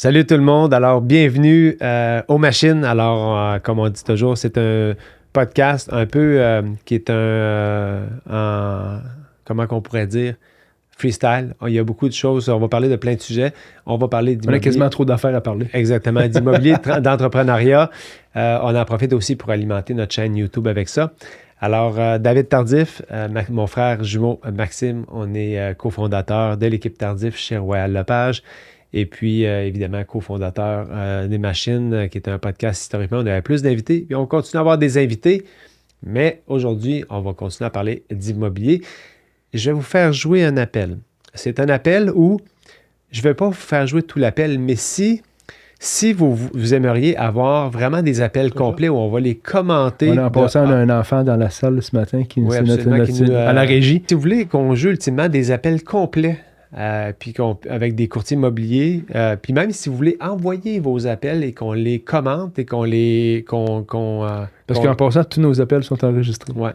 Salut tout le monde. Alors, bienvenue aux machines. Alors, comme on dit toujours, c'est un podcast un peu qui est comment qu'on pourrait dire, freestyle. Il y a beaucoup de choses. On va parler de plein de sujets. On va parler d'immobilier. On a quasiment trop d'affaires à parler. Exactement. D'immobilier, d'entrepreneuriat. On en profite aussi pour alimenter notre chaîne YouTube avec ça. Alors, David Tardif, mon frère jumeau Maxime, on est cofondateur de l'équipe Tardif chez Royal Lepage. Et puis, évidemment, cofondateur des Machines, qui est un podcast historiquement. On avait plus d'invités. Puis on continue à avoir des invités. Mais aujourd'hui, on va continuer à parler d'immobilier. Je vais vous faire jouer un appel. C'est un appel où je ne vais pas vous faire jouer tout l'appel, mais si vous aimeriez avoir vraiment des appels complets où on va les commenter. En passant, on a un enfant dans la salle ce matin qui nous à la régie. Si vous voulez qu'on joue ultimement des appels complets, puis avec des courtiers immobiliers, puis même si vous voulez envoyer vos appels et qu'on les commente et Parce qu'en passant, tous nos appels sont enregistrés. Ouais.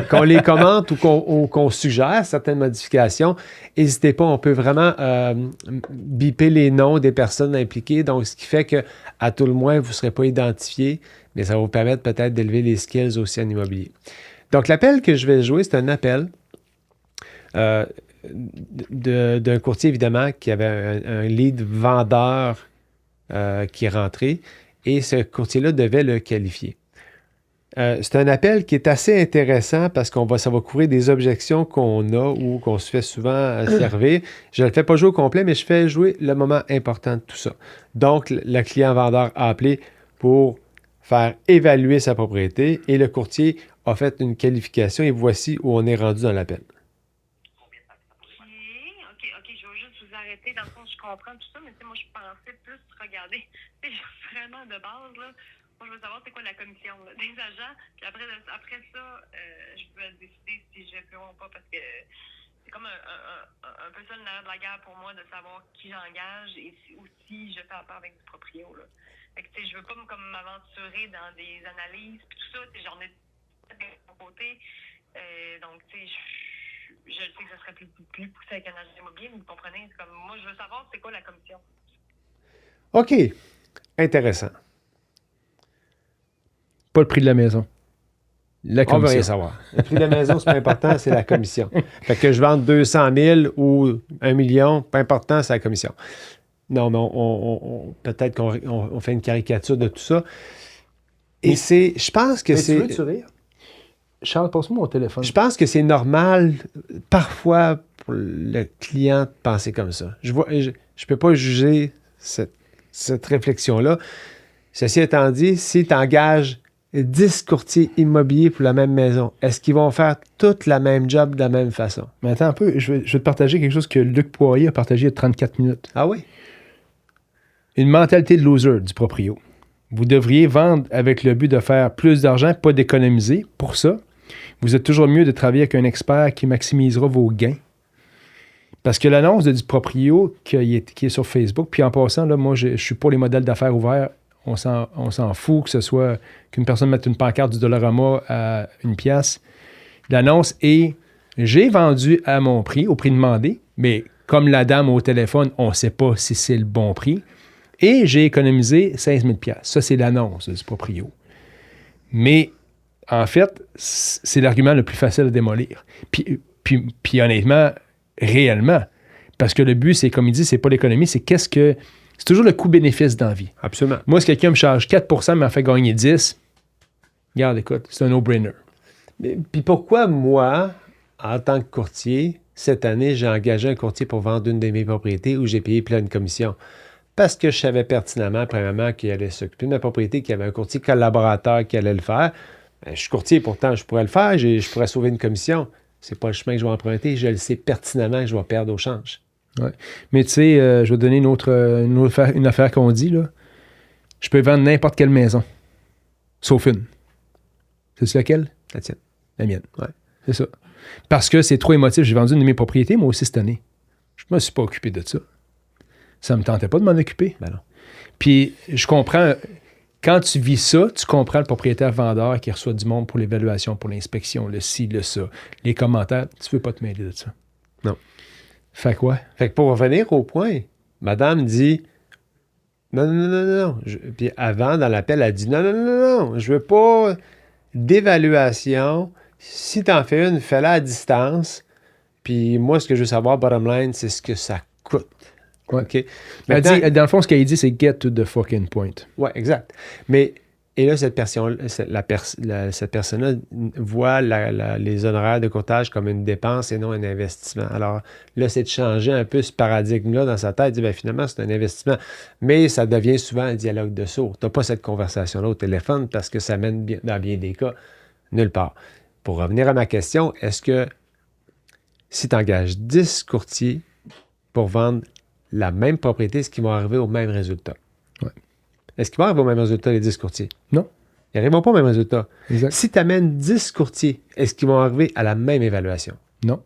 qu'on les commente ou qu'on suggère certaines modifications, n'hésitez pas, on peut vraiment biper les noms des personnes impliquées, donc ce qui fait que à tout le moins, vous ne serez pas identifié, mais ça va vous permettre peut-être d'élever les skills aussi en immobilier. Donc l'appel que je vais jouer, c'est un appel d'un courtier, évidemment, qui avait un lead vendeur qui est rentré, et ce courtier-là devait le qualifier. C'est un appel qui est assez intéressant parce ça va couvrir des objections qu'on a ou qu'on se fait souvent servir. Je ne le fais pas jouer au complet, mais je fais jouer le moment important de tout ça. Donc, le client vendeur a appelé pour faire évaluer sa propriété et le courtier a fait une qualification et voici où on est rendu dans l'appel. OK, je vais juste vous arrêter. Dans le fond, je comprends tout ça, mais moi, je pensais plus regarder. Vraiment de base, là. Moi, je veux savoir c'est quoi la commission des agents. Puis après ça, je peux décider si je peux ou pas parce que c'est comme un peu ça le nerf de la guerre pour moi de savoir qui j'engage et si je fais affaire avec du proprio. Là. Fait que, je veux pas m'aventurer dans des analyses puis tout ça. J'en ai de mon côté. Donc, je sais que ça serait plus poussé avec un agent immobilier, mais vous comprenez, c'est comme moi, je veux savoir c'est quoi la commission. OK. Intéressant. Pas le prix de la maison. La commission. On veut rien savoir. Le prix de la maison, c'est pas important, c'est la commission. Fait que je vende 200 000 ou 1 million, pas important, c'est la commission. Non, mais peut-être qu'on fait une caricature de tout ça. Et je pense que c'est... Tu veux-tu rire? Charles, passe-moi mon téléphone. Je pense que c'est normal, parfois, pour le client de penser comme ça. Je peux pas juger cette réflexion-là. Ceci étant dit, si tu engages 10 courtiers immobiliers pour la même maison, est-ce qu'ils vont faire toute la même job de la même façon? Mais attends un peu, je vais te partager quelque chose que Luc Poirier a partagé il y a 34 minutes. Ah oui? Une mentalité de loser du proprio. Vous devriez vendre avec le but de faire plus d'argent, pas d'économiser. Pour ça, vous êtes toujours mieux de travailler avec un expert qui maximisera vos gains. Parce que l'annonce du proprio qui est sur Facebook, puis en passant, là, moi, je suis pour les modèles d'affaires ouverts. On s'en fout que ce soit qu'une personne mette une pancarte du Dollarama à une pièce. L'annonce est « J'ai vendu à mon prix, au prix demandé, mais comme la dame au téléphone, on ne sait pas si c'est le bon prix. Et j'ai économisé 16 000 $. Ça, c'est l'annonce du proprio. Mais en fait, c'est l'argument le plus facile à démolir. Puis honnêtement, réellement, parce que le but, c'est, comme il dit, c'est pas l'économie, c'est c'est toujours le coût-bénéfice dans la vie. Absolument. Moi, si quelqu'un me charge 4 % mais m'en fait gagner 10, regarde, écoute, c'est un no-brainer. Puis pourquoi moi, en tant que courtier, cette année, j'ai engagé un courtier pour vendre une de mes propriétés où j'ai payé plein de commissions? Parce que je savais pertinemment, premièrement, qu'il allait s'occuper de ma propriété, qu'il y avait un courtier collaborateur qui allait le faire. Ben, je suis courtier, pourtant, je pourrais le faire, je pourrais sauver une commission. C'est pas le chemin que je vais emprunter, je le sais pertinemment que je vais perdre au change. Ouais. Mais tu sais, je vais te donner une affaire qu'on dit, là. Je peux vendre n'importe quelle maison, sauf une. C'est laquelle? La tienne. La mienne. Ouais. C'est ça. Parce que c'est trop émotif. J'ai vendu une de mes propriétés, moi aussi, cette année. Je me suis pas occupé de ça. Ça me tentait pas de m'en occuper. Ben non. Puis, je comprends... Quand tu vis ça, tu comprends le propriétaire-vendeur qui reçoit du monde pour l'évaluation, pour l'inspection, le ci, le ça, les commentaires. Tu veux pas te mêler de ça. Non. Fait quoi? Fait que pour revenir au point, madame dit Non, non, non, non, non. Puis avant, dans l'appel, elle dit non, non, non, non, non, je veux pas d'évaluation. Si tu en fais une, fais-la à distance. Puis moi, ce que je veux savoir, bottom line, c'est ce que ça coûte. Ouais. OK? Elle Maintenant, dit, dans le fond, ce qu'elle dit, c'est get to the fucking point. ouais, exact. Mais, et là, cette personne-là voit les honoraires de courtage comme une dépense et non un investissement. Alors là, c'est de changer un peu ce paradigme-là dans sa tête. Il dit, bien, finalement, c'est un investissement. Mais ça devient souvent un dialogue de sourds. Tu n'as pas cette conversation-là au téléphone parce que ça mène, dans bien des cas, nulle part. Pour revenir à ma question, est-ce que si tu engages 10 courtiers pour vendre la même propriété, est-ce qu'ils vont arriver au même résultat? Ouais. Est-ce qu'ils vont arriver au même résultat, les 10 courtiers? Non. Ils n'arriveront pas au même résultat. Exact. Si tu amènes 10 courtiers, est-ce qu'ils vont arriver à la même évaluation? Non.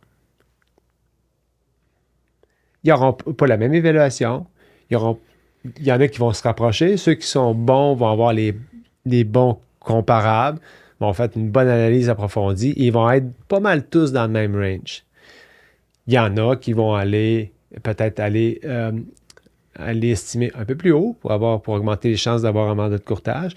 Ils n'auront pas la même évaluation. Il y en a qui vont se rapprocher. Ceux qui sont bons vont avoir les bons comparables, vont faire une bonne analyse approfondie. Et ils vont être pas mal tous dans le même range. Il y en a qui vont peut-être aller estimer un peu plus haut pour augmenter les chances d'avoir un mandat de courtage.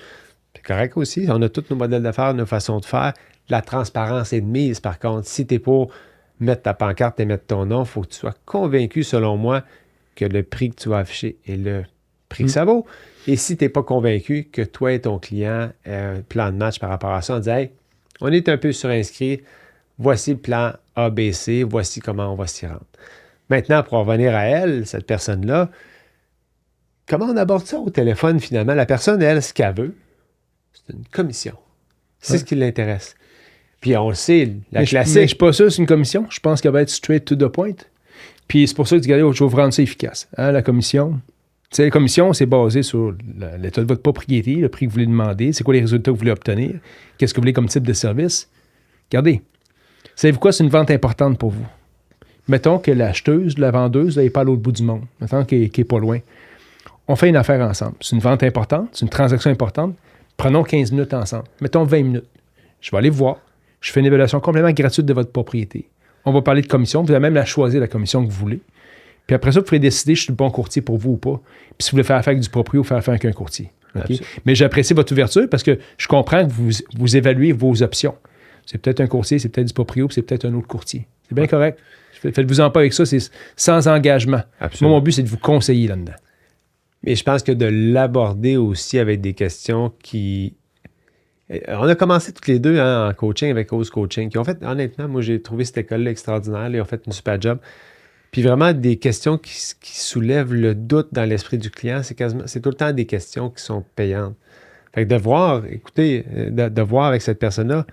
C'est correct aussi. On a tous nos modèles d'affaires, nos façons de faire. La transparence est de mise, par contre. Si tu es pour mettre ta pancarte et mettre ton nom, il faut que tu sois convaincu, selon moi, que le prix que tu vas afficher est le prix que ça vaut. Et si tu n'es pas convaincu que toi et ton client un plan de match par rapport à ça, on dit hey, on est un peu surinscrit, voici le plan ABC, voici comment on va s'y rendre. Maintenant, pour revenir à elle, cette personne-là, comment on aborde ça au téléphone finalement? La personne, elle, ce qu'elle veut, c'est une commission. C'est ce qui l'intéresse. Puis on le sait, la classique. Mais je suis pas sûr que c'est une commission. Je pense qu'elle va être straight to the point. Puis c'est pour ça que tu dis, je vais vous rendre ça efficace. Hein, la commission. Tu sais, la commission, c'est basé sur l'état de votre propriété, le prix que vous voulez demander, c'est quoi les résultats que vous voulez obtenir, qu'est-ce que vous voulez comme type de service. Regardez, savez-vous quoi, c'est une vente importante pour vous. Mettons que l'acheteuse, la vendeuse, elle n'est pas à l'autre bout du monde. Mettons qu'elle n'est pas loin. On fait une affaire ensemble. C'est une vente importante, c'est une transaction importante. Prenons 15 minutes ensemble. Mettons 20 minutes. Je vais aller vous voir. Je fais une évaluation complètement gratuite de votre propriété. On va parler de commission. Vous allez même la choisir, la commission que vous voulez. Puis après ça, vous ferez décider si je suis le bon courtier pour vous ou pas. Puis si vous voulez faire affaire avec du proprio ou faire affaire avec un courtier. Okay? Mais j'apprécie votre ouverture parce que je comprends que vous évaluez vos options. C'est peut-être un courtier, c'est peut-être du proprio, puis c'est peut-être un autre courtier. C'est bien correct. Faites-vous-en pas avec ça, c'est sans engagement. Absolument. Moi, mon but, c'est de vous conseiller là-dedans. Mais je pense que de l'aborder aussi avec des questions qui... On a commencé toutes les deux en coaching avec Ose Coaching, qui ont fait, honnêtement, moi j'ai trouvé cette école-là extraordinaire, ils ont fait une super job. Puis vraiment des questions qui soulèvent le doute dans l'esprit du client, c'est tout le temps des questions qui sont payantes. Fait que de voir, écoutez, de voir avec cette personne-là,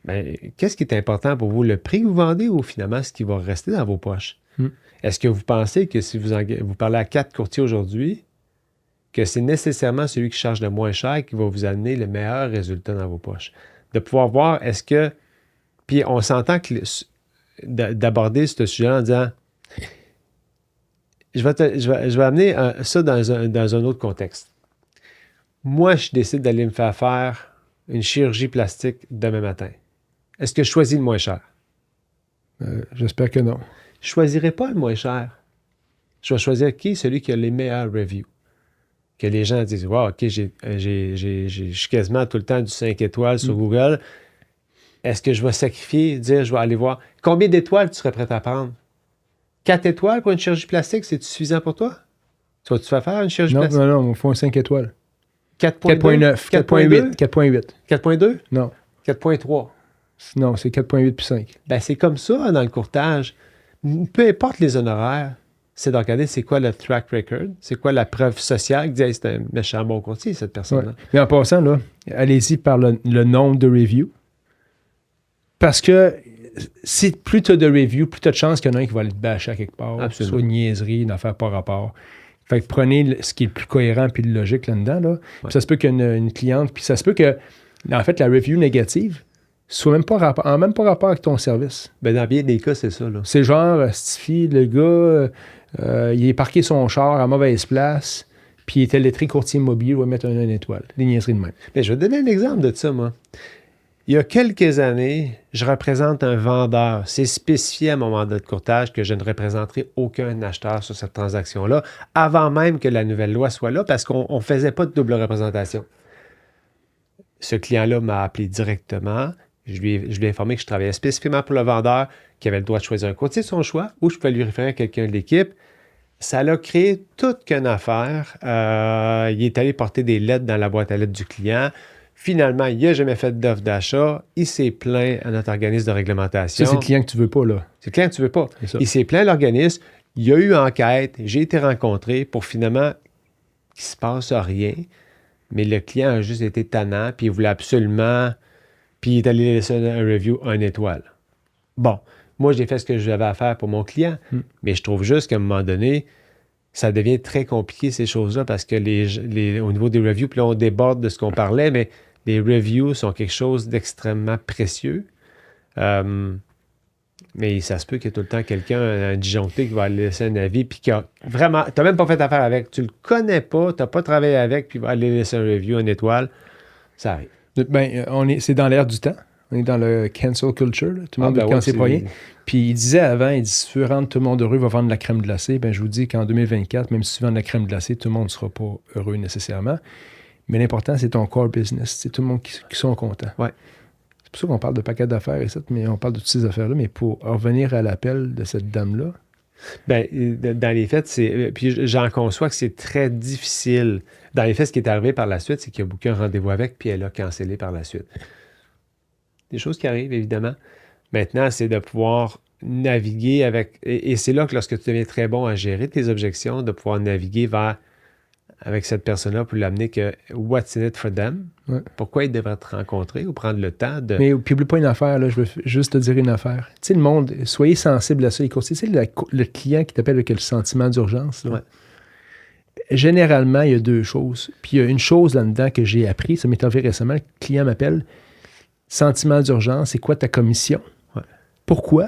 ben, qu'est-ce qui est important pour vous, le prix que vous vendez ou finalement ce qui va rester dans vos poches? Est-ce que vous pensez que si vous parlez à 4 courtiers aujourd'hui, que c'est nécessairement celui qui charge le moins cher qui va vous amener le meilleur résultat dans vos poches? De pouvoir voir, est-ce que... Puis on s'entend que d'aborder ce sujet-là en disant, je vais amener ça dans un autre contexte. Moi, je décide d'aller me faire une chirurgie plastique demain matin. Est-ce que je choisis le moins cher? J'espère que non. Je ne choisirai pas le moins cher. Je vais choisir qui? Celui qui a les meilleurs reviews. Que les gens disent, wow, OK, je suis quasiment tout le temps du 5 étoiles sur Google. Est-ce que je vais sacrifier, dire, je vais aller voir. Combien d'étoiles tu serais prêt à prendre? 4 étoiles pour une chirurgie plastique, c'est suffisant pour toi? Tu vas-tu faire une chirurgie plastique? Non, il faut un 5 étoiles. 4.9, 4.8. 4.8. 4.2? Non. 4.3. Non, c'est 4.8 puis 5. Ben, c'est comme ça dans le courtage. Peu importe les honoraires, c'est de regarder c'est quoi le track record, c'est quoi la preuve sociale qui dit hey, c'est un méchant bon courtier, cette personne-là. Ouais. Mais en passant, là, allez-y par le nombre de reviews. Parce que si plus tu as de reviews, plus tu as de chances qu'il y en a un qui va aller te bâcher à quelque part. Absolument. Soit une niaiserie, une affaire par rapport. Fait que prenez ce qui est le plus cohérent puis le logique là-dedans. Là. Ouais. Ça se peut qu'il y ait une cliente, puis ça se peut que, en fait, la review négative soit même pas rapport avec ton service. Ben, dans bien des cas, c'est ça. Là. C'est genre, Stifi, le gars, il est parqué son char à mauvaise place, puis il était lettré courtier immobilier, il va mettre une étoile. Des niaiseries de même. Mais je vais te donner un exemple de ça, moi. Il y a quelques années, je représente un vendeur. C'est spécifié à mon mandat de courtage que je ne représenterai aucun acheteur sur cette transaction-là avant même que la nouvelle loi soit là parce qu'on ne faisait pas de double représentation. Ce client-là m'a appelé directement. Je lui ai informé que je travaillais spécifiquement pour le vendeur, qu'il avait le droit de choisir un courtier de son choix ou je pouvais lui référer à quelqu'un de l'équipe. Ça l'a créé toute qu'une affaire. Il est allé porter des lettres dans la boîte à lettres du client. Finalement, il n'a jamais fait d'offre d'achat. Il s'est plaint à notre organisme de réglementation. Ça, c'est le client que tu veux pas, là. C'est le client que tu veux pas. C'est ça. Il s'est plaint à l'organisme. Il y a eu enquête. J'ai été rencontré pour finalement qu'il ne se passe rien. Mais le client a juste été tannant. Puis il voulait absolument... Puis il est allé laisser un review 1 étoile. Bon, moi, j'ai fait ce que j'avais à faire pour mon client. Mais je trouve juste qu'à un moment donné, ça devient très compliqué, ces choses-là, parce que au niveau des reviews, puis là, on déborde de ce qu'on parlait, mais les reviews sont quelque chose d'extrêmement précieux. Mais ça se peut qu'il y ait tout le temps quelqu'un, un disjoncté, qui va aller laisser un avis, puis qui a vraiment... Tu n'as même pas fait affaire avec, tu le connais pas, tu n'as pas travaillé avec, puis il va aller laisser un review 1 étoile. Ça arrive. Ben, c'est dans l'air du temps. On est dans le cancel culture. Là. Tout le monde veut canceller pour rien. Puis il disait avant, si tu veux rendre tout le monde heureux, va vendre de la crème glacée. Ben, je vous dis qu'en 2024, même si tu vends de la crème glacée, tout le monde ne sera pas heureux nécessairement. Mais l'important, c'est ton core business. C'est tout le monde qui sont contents. Ouais. C'est pour ça qu'on parle de paquet d'affaires et ça, mais on parle de toutes ces affaires-là. Mais pour revenir à l'appel de cette dame-là. Bien, dans les faits, puis j'en conçois que c'est très difficile. Dans les faits, ce qui est arrivé par la suite, c'est qu'il y a booké un rendez-vous avec, puis elle a cancellé par la suite. Des choses qui arrivent, évidemment. Maintenant, c'est de pouvoir naviguer avec... Et c'est là que lorsque tu deviens très bon à gérer tes objections, de pouvoir naviguer avec cette personne-là pour l'amener que « what's in it for them? Ouais. » Pourquoi ils devraient te rencontrer ou prendre le temps de... Mais puis oublie pas une affaire, là, je veux juste te dire une affaire. Tu sais, le monde, soyez sensible à ça. Les courtiers, tu sais, le client qui t'appelle avec le sentiment d'urgence, là. Ouais. Généralement, il y a deux choses. Puis il y a une chose là-dedans que j'ai appris, ça m'est arrivé récemment, le client m'appelle, sentiment d'urgence, c'est quoi ta commission? Ouais. Pourquoi?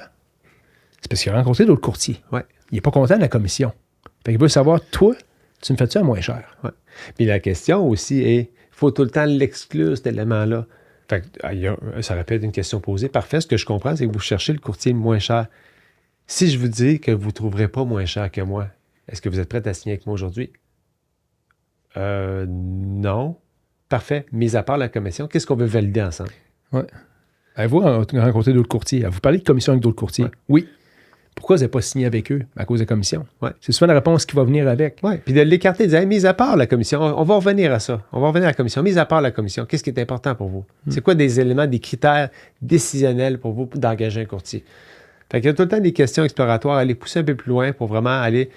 C'est parce qu'il a rencontré d'autres courtiers. Ouais. Il n'est pas content de la commission. Fait qu'il veut savoir, toi, tu me fais-tu à moins cher? Ouais. Puis la question aussi est, il faut tout le temps l'exclure, cet élément-là. Fait que, ça répète une question posée. Parfait, ce que je comprends, c'est que vous cherchez le courtier le moins cher. Si je vous dis que vous ne trouverez pas moins cher que moi, est-ce que vous êtes prêt à signer avec moi aujourd'hui? Non. Parfait. Mis à part la commission, qu'est-ce qu'on veut valider ensemble? Oui. Avez-vous rencontré d'autres courtiers? Avez-vous parlé de commission avec d'autres courtiers? Ouais. Oui. Pourquoi vous n'avez pas signé avec eux? À cause de la commission. Ouais. C'est souvent la réponse qui va venir avec. Oui. Puis de l'écarter, de dire, hey, mis à part la commission, on va revenir à ça. On va revenir à la commission. Mis à part la commission, qu'est-ce qui est important pour vous? C'est quoi des éléments, des critères décisionnels pour vous d'engager un courtier? Fait qu'il y a tout le temps des questions exploratoires, aller pousser un peu plus loin pour vraiment aller...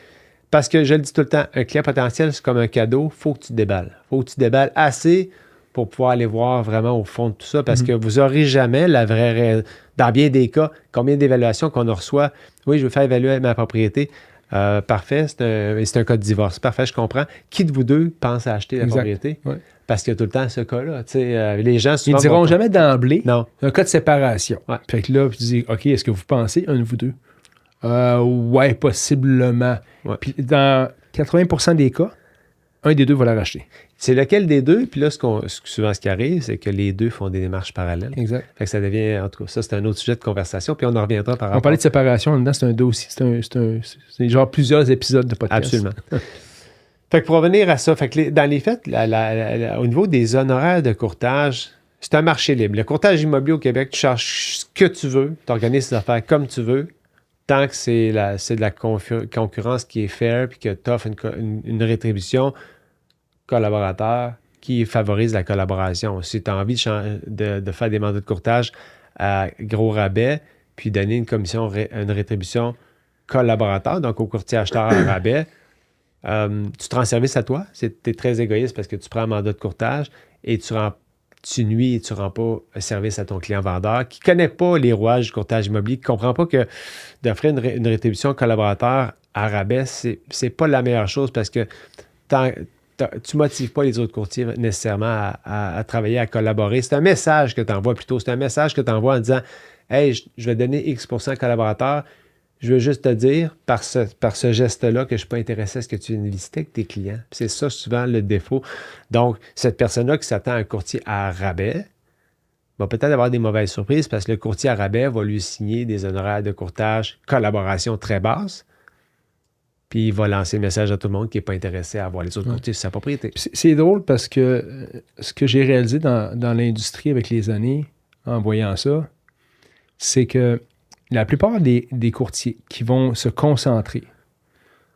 Parce que je le dis tout le temps, un client potentiel, c'est comme un cadeau, il faut que tu déballes. Il faut que tu déballes assez pour pouvoir aller voir vraiment au fond de tout ça, parce que vous n'aurez jamais la vraie... Dans bien des cas, combien d'évaluations qu'on en reçoit? Oui, je veux faire évaluer ma propriété. Parfait, c'est un cas de divorce. Parfait, je comprends. Qui de vous deux pense à acheter la propriété? Ouais. Parce qu'il y a tout le temps ce cas-là. Les gens Ils ne diront jamais d'emblée. Non. Un cas de séparation. Ouais. Fait que là, tu dis, OK, est-ce que vous pensez, un de vous deux? Ouais, possiblement. Ouais. Puis dans 80% des cas, un des deux va la racheter. C'est lequel des deux? Puis là, souvent, ce qui arrive, c'est que les deux font des démarches parallèles. Exact. Fait que ça devient, en tout cas, ça, c'est un autre sujet de conversation. Puis on en reviendra par rapport... On parlait de séparation, là-dedans, c'est un dossier. C'est genre plusieurs épisodes de podcast. Absolument. Fait que pour revenir à ça, fait que dans les faits, au niveau des honoraires de courtage, c'est un marché libre. Le courtage immobilier au Québec, tu charges ce que tu veux, tu organises tes affaires comme tu veux, tant que c'est de la concurrence qui est fair puis que tu offres une rétribution collaborateur qui favorise la collaboration. Si tu as envie de faire des mandats de courtage à gros rabais, puis donner une commission, une rétribution collaborateur, donc au courtier acheteur à rabais, tu te rends service à toi. Tu es très égoïste parce que tu prends un mandat de courtage et tu nuis et tu ne rends pas service à ton client vendeur qui ne connaît pas les rouages du courtage immobilier, qui ne comprend pas que d'offrir une rétribution collaborateur à rabais, c'est pas la meilleure chose parce que tu ne motives pas les autres courtiers nécessairement à travailler, à collaborer. C'est un message que tu envoies plutôt. C'est un message que tu envoies en disant « Hey, je vais donner X% collaborateur. Je veux juste te dire, par ce geste-là, que je ne suis pas intéressé à ce que tu viennes visiter avec tes clients. » Puis c'est ça souvent le défaut. Donc, cette personne-là qui s'attend à un courtier à rabais, va peut-être avoir des mauvaises surprises parce que le courtier à rabais va lui signer des honoraires de courtage, collaboration très basse, puis il va lancer le message à tout le monde qui n'est pas intéressé à avoir les autres courtiers sur sa propriété. C'est drôle parce que ce que j'ai réalisé dans l'industrie avec les années, en voyant ça, c'est que la plupart des courtiers qui vont se concentrer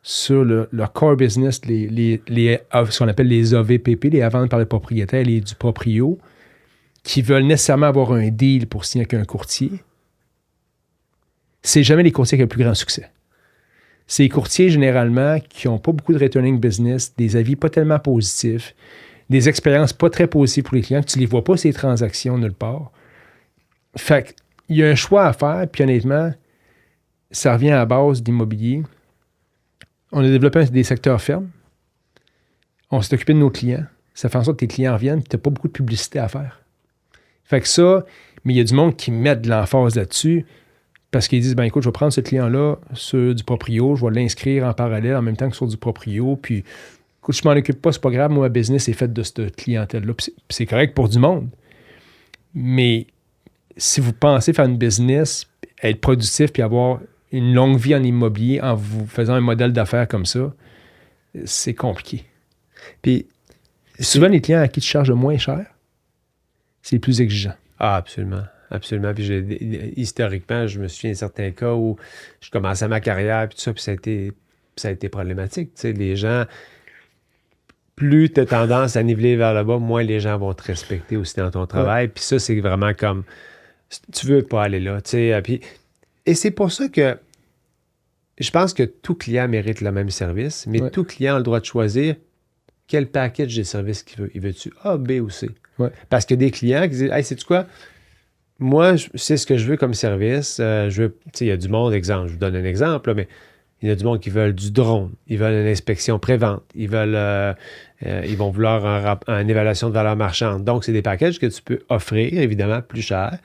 sur leur core business, ce qu'on appelle les AVPP, les ventes par le propriétaire, les du proprio, qui veulent nécessairement avoir un deal pour signer avec un courtier, c'est jamais les courtiers qui ont le plus grand succès. C'est les courtiers, généralement, qui n'ont pas beaucoup de returning business, des avis pas tellement positifs, des expériences pas très positives pour les clients, que tu ne les vois pas, ces transactions, nulle part. Fait qu'il y a un choix à faire, puis honnêtement, ça revient à la base d'immobilier. On a développé des secteurs fermes. On s'est occupé de nos clients. Ça fait en sorte que tes clients reviennent et tu n'as pas beaucoup de publicité à faire. Fait que ça, mais il y a du monde qui met de l'emphase là-dessus parce qu'ils disent, ben écoute, je vais prendre ce client-là sur du proprio, je vais l'inscrire en parallèle en même temps que sur du proprio, puis écoute, je m'en occupe pas, c'est pas grave, moi, ma business est faite de cette clientèle-là. Puis c'est correct pour du monde. Mais si vous pensez faire une business, être productif puis avoir une longue vie en immobilier en vous faisant un modèle d'affaires comme ça, c'est compliqué. Puis souvent, les clients à qui tu charges le moins cher, c'est les plus exigeants. Ah, absolument. Absolument. Puis historiquement, je me souviens de certains cas où je commençais ma carrière, puis tout ça, puis ça a été problématique. Tu sais, les gens, plus tu as tendance à niveler vers le bas, moins les gens vont te respecter aussi dans ton travail. Puis ça, c'est vraiment comme, tu veux pas aller là. Tu sais, et c'est pour ça que je pense que tout client mérite le même service, mais tout client a le droit de choisir quel package de services qu'il veut. Il veut-tu A, B ou C? Ouais. Parce que des clients qui disent, hey, sais-tu quoi? Moi, c'est ce que je veux comme service. Je veux, tu sais, il y a du monde, exemple, je vous donne un exemple, là, mais il y a du monde qui veulent du drone, ils veulent une inspection pré-vente, ils vont vouloir une évaluation de valeur marchande. Donc, c'est des packages que tu peux offrir, évidemment, plus cher.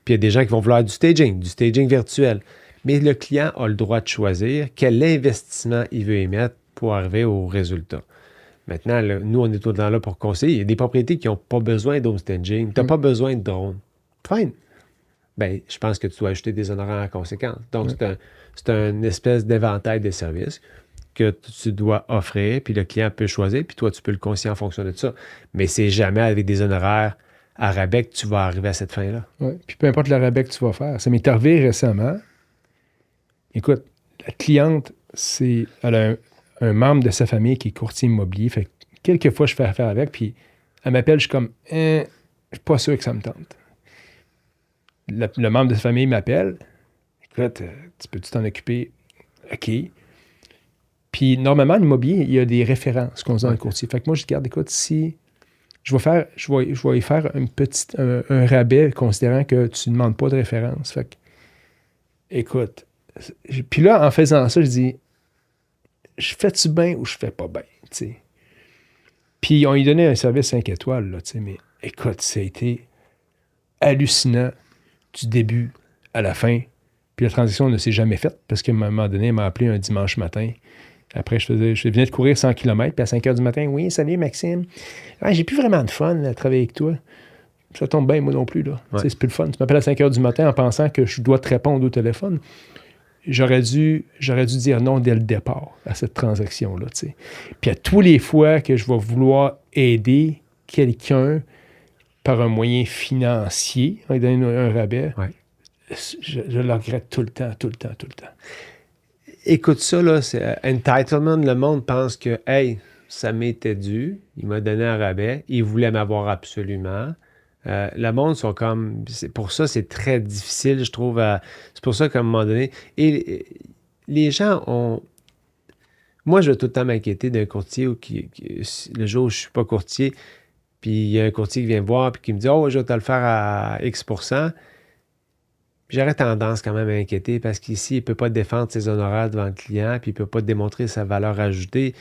Puis, il y a des gens qui vont vouloir du staging virtuel. Mais le client a le droit de choisir quel investissement il veut émettre pour arriver au résultat. Maintenant, là, nous, on est tout le temps là pour conseiller. Il y a des propriétés qui n'ont pas besoin d'home staging. Tu n'as pas besoin de drone. Fine. Bien, je pense que tu dois ajouter des honoraires en conséquence. Donc, c'est une espèce d'éventail de services que tu dois offrir, puis le client peut choisir, puis toi, tu peux le conseiller en fonction de ça. Mais c'est jamais avec des honoraires à rabais que tu vas arriver à cette fin-là. Oui, puis peu importe le rabais que tu vas faire. Ça m'est arrivé récemment. Écoute, la cliente, elle a un membre de sa famille qui est courtier immobilier. Fait que quelquefois, je fais affaire avec, puis elle m'appelle, je suis comme, je suis pas sûr que ça me tente. Le membre de sa famille m'appelle. Écoute, tu peux-tu t'en occuper? OK. Puis, normalement, l'immobilier, il y a des références qu'on se donne dans le courtier. Fait que moi, je garde, écoute, si je vais y faire un rabais considérant que tu ne demandes pas de référence. Fait que, écoute, puis là, en faisant ça, je dis, je fais-tu bien ou je fais pas bien, tu sais. Puis, on lui donnait un service 5 étoiles, là, tu sais, mais écoute, ça a été hallucinant du début à la fin. Puis la transaction ne s'est jamais faite parce qu'à un moment donné, elle m'a appelé un dimanche matin. Après, je venais de courir 100 km, puis à 5 h du matin, oui, salut Maxime. Ah, j'ai plus vraiment de fun à travailler avec toi. Ça tombe bien, moi non plus, là. Ouais. C'est plus le fun. Tu m'appelles à 5 h du matin en pensant que je dois te répondre au téléphone. J'aurais dû dire non dès le départ à cette transaction-là, tu sais. Puis à tous les fois que je vais vouloir aider quelqu'un par un moyen financier, en lui donnant un rabais, je le regrette tout le temps. Écoute ça, là, c'est entitlement. Le monde pense que, hey, ça m'était dû, il m'a donné un rabais, il voulait m'avoir absolument. Le monde sont comme... Pour ça, c'est très difficile, je trouve. C'est pour ça qu'à un moment donné... Et les gens ont... Moi, je vais tout le temps m'inquiéter d'un courtier le jour où je ne suis pas courtier, puis il y a un courtier qui vient me voir puis qui me dit « Oh, je vais te le faire à X%. » J'aurais tendance quand même à m'inquiéter parce qu'ici, il ne peut pas défendre ses honoraires devant le client puis il ne peut pas démontrer sa valeur ajoutée.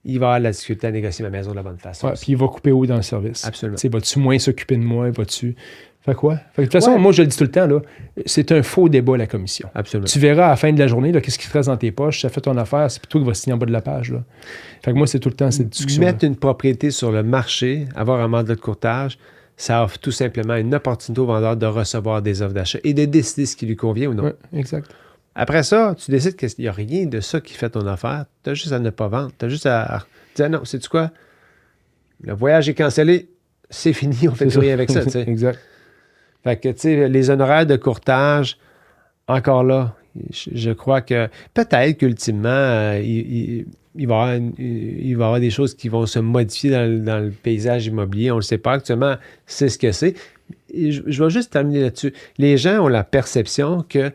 Il va avoir la difficulté à négocier ma maison de la bonne façon. Ouais, puis il va couper haut dans le service. Absolument. T'sais, vas-tu moins s'occuper de moi? Vas-tu... Fait quoi? Fait que, de toute façon, moi, je le dis tout le temps, là, c'est un faux débat, la commission. Absolument. Tu verras à la fin de la journée, là, qu'est-ce qui te reste dans tes poches, ça fait ton affaire, c'est toi qui vas signer en bas de la page. Là. Fait que moi, c'est tout le temps cette discussion. Mettre une propriété sur le marché, avoir un mandat de courtage, ça offre tout simplement une opportunité au vendeur de recevoir des offres d'achat et de décider ce qui lui convient ou non. Oui, exact. Après ça, tu décides qu'il n'y a rien de ça qui fait ton affaire. Tu as juste à ne pas vendre. Tu as juste à dire non, sais-tu quoi? Le voyage est cancellé, c'est fini, on fait plus rien avec ça. T'sais. Exact. Fait que, tu sais, les honoraires de courtage, encore là, je crois que peut-être qu'ultimement, il va y avoir des choses qui vont se modifier dans le paysage immobilier. On ne le sait pas. Actuellement, c'est ce que c'est. Et je vais juste terminer là-dessus. Les gens ont la perception que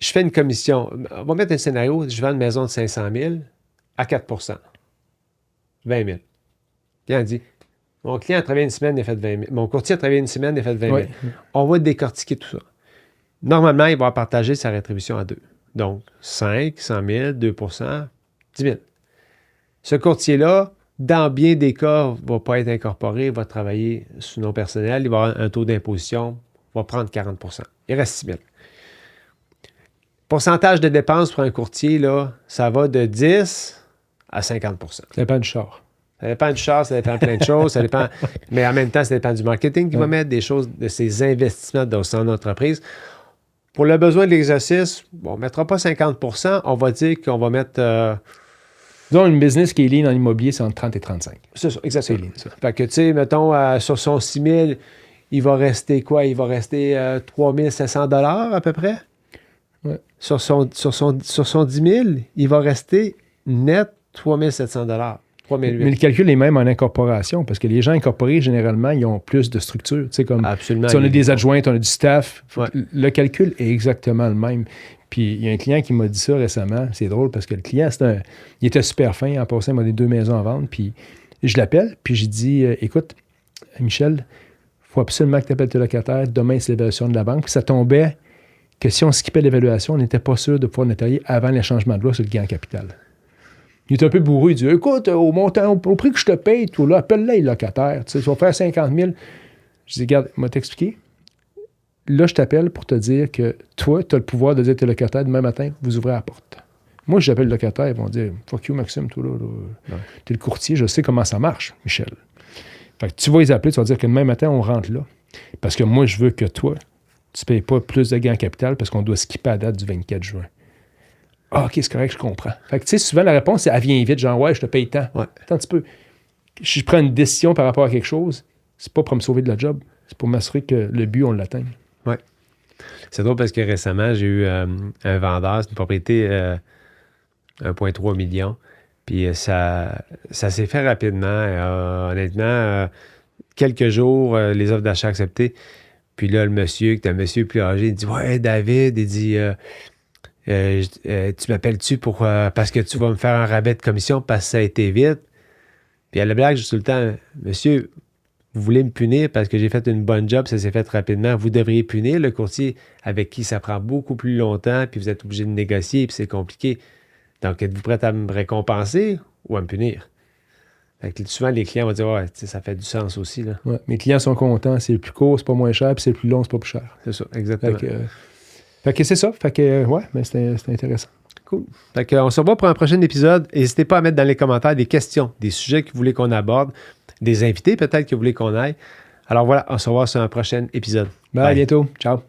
je fais une commission. On va mettre un scénario, je vends une maison de 500 000 à 4 20 000. Puis on dit, mon client a travaillé une semaine, il a fait 20 000. Mon courtier a travaillé une semaine, il a fait 20 000. Ouais. On va décortiquer tout ça. Normalement, il va partager sa rétribution à 2. Donc, 5, 100 000, 2 10 000. Ce courtier-là, dans bien des cas, ne va pas être incorporé, il va travailler sous nom personnel, il va avoir un taux d'imposition, va prendre 40 il reste 6 000. Pourcentage de dépenses pour un courtier, là, ça va de 10 à 50 Ça dépend du char. Ça dépend du char, ça dépend de plein de choses, ça dépend, mais en même temps, ça dépend du marketing qu'il va mettre, des choses, de ses investissements dans son entreprise. Pour le besoin de l'exercice, bon, on ne mettra pas 50 on va dire qu'on va mettre... Disons, une business qui est lean en immobilier, c'est entre 30 et 35. C'est ça, exactement. C'est lean, ça. Fait que, tu sais, mettons, sur son 6 000, il va rester quoi? Il va rester 3 700 $ à peu près? Ouais. Sur son 10 000, il va rester net 3 700 $. 3 800. Mais le calcul est même en incorporation, parce que les gens incorporés, généralement, ils ont plus de structure. Tu sais, comme Absolument. si on a des adjointes, on a du staff. Ouais. Le calcul est exactement le même. Puis il y a un client qui m'a dit ça récemment. C'est drôle parce que le client, il était super fin. En passant, il m'a donné 2 maisons à vendre. Puis je l'appelle, puis j'ai dit écoute, Michel, il faut absolument que tu appelles tes locataires. Demain, c'est l'évaluation de la banque. Puis ça tombait que si on skippait l'évaluation, on n'était pas sûr de pouvoir notarier avant les changements de loi sur le gain en capital. Il est un peu bourru. Il dit écoute, au montant, au prix que je te paye, tout là, appelle-les les locataires. Tu sais, tu vas faire 50 000. Je dis regarde, moi t'expliquer. Là, je t'appelle pour te dire que toi, tu as le pouvoir de dire à tes locataires demain matin, vous ouvrez la porte. Moi, j'appelle le locataire, ils vont dire fuck you, Maxime, toi là. Ouais. Tu es le courtier, je sais comment ça marche, Michel. Fait que tu vas les appeler, tu vas dire que demain matin, on rentre là. Parce que moi, je veux que toi, tu ne payes pas plus de gains en capital parce qu'on doit skipper à la date du 24 juin. Ah, OK, c'est correct, je comprends. Fait que, tu sais, souvent, la réponse, c'est elle vient vite, genre, ouais, je te paye tant. Ouais. Attends un petit peu. Je prends une décision par rapport à quelque chose, c'est pas pour me sauver de la job, c'est pour m'assurer que le but, on l'atteigne. Oui. C'est drôle parce que récemment, j'ai eu un vendeur, c'est une propriété 1,3 million. Puis ça s'est fait rapidement. Honnêtement, quelques jours, les offres d'achat acceptées. Puis là, le monsieur, qui est un monsieur plus âgé, il dit ouais, David, il dit tu m'appelles-tu parce que tu vas me faire un rabais de commission parce que ça a été vite. Puis à la blague, juste tout le temps, monsieur, vous voulez me punir parce que j'ai fait une bonne job, ça s'est fait rapidement. Vous devriez punir le courtier avec qui ça prend beaucoup plus longtemps, puis vous êtes obligé de négocier, puis c'est compliqué. Donc, êtes-vous prêt à me récompenser ou à me punir? Fait que souvent, les clients vont dire ouais, ça fait du sens aussi. Là. Ouais, mes clients sont contents, c'est le plus court, c'est pas moins cher, puis c'est le plus long, c'est pas plus cher. C'est ça, exactement. Fait que c'est ça. Fait que, ouais, mais c'était intéressant. Cool. Fait que, on se revoit pour un prochain épisode. N'hésitez pas à mettre dans les commentaires des questions, des sujets que vous voulez qu'on aborde, des invités peut-être que vous voulez qu'on aille. Alors voilà, on se revoit sur un prochain épisode. Bye. À bientôt. Ciao.